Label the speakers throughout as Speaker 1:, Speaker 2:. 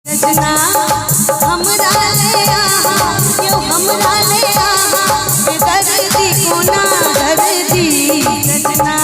Speaker 1: सजना हमरा ले आहा यो हमरा ले आहा के दर्दी को ना दर्दी सजना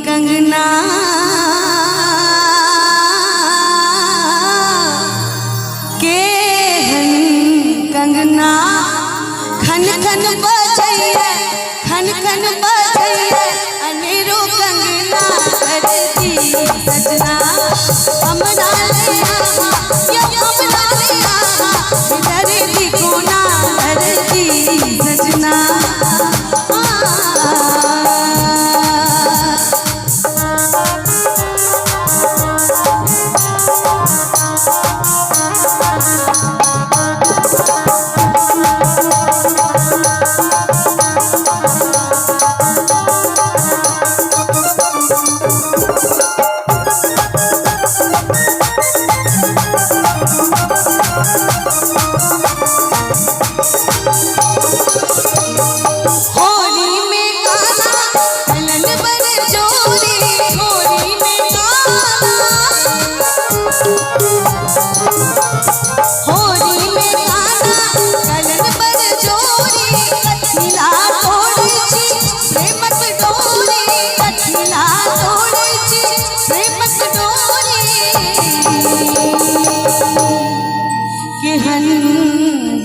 Speaker 1: कंगना के कंगना खन खन बजैया खन खन बजैया अनेरो कंगना करती सजना हमरा ले आहा या हमरा ले आहा दर्दी को ना दर्दी सजना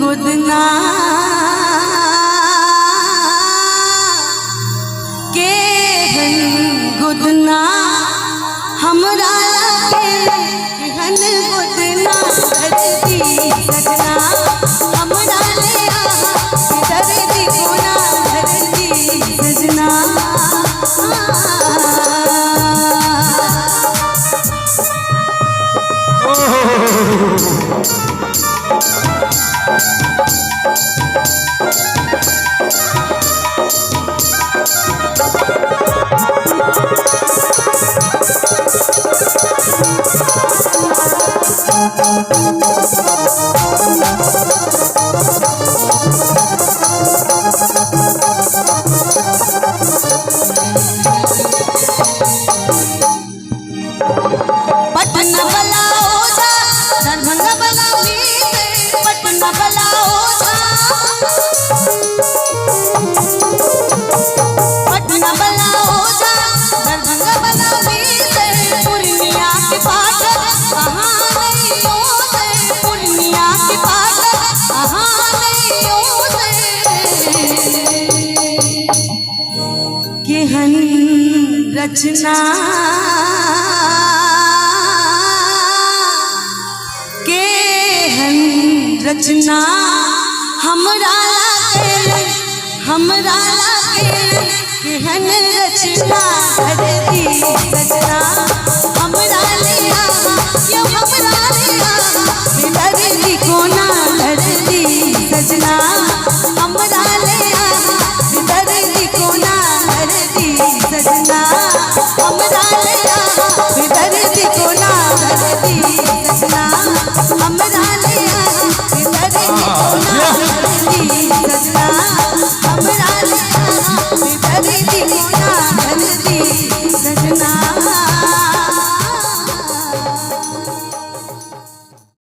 Speaker 1: गुदना के गुदना हमरा हन गुदना दर्दी सजना हमरा ले आहा दर्दी को ना दर्दी सजना पटना बला ओझा दरभंगा बला मीत पटना बला ओझा पटना बला ओझा दरभंगा बला मीत पूर्णिया के पाठ कहाँ नहीं ओझे पूर्णिया के पाठ कहाँ नहीं ओझे केहन रचना रचना हमरा लागे केहन रचना दर्दी सजना हमरा ले आहा यो हमरा ले आहा दर्दी को ना दर्दी सजना हमरा ले आहा दर्दी को ना दर्दी सजना।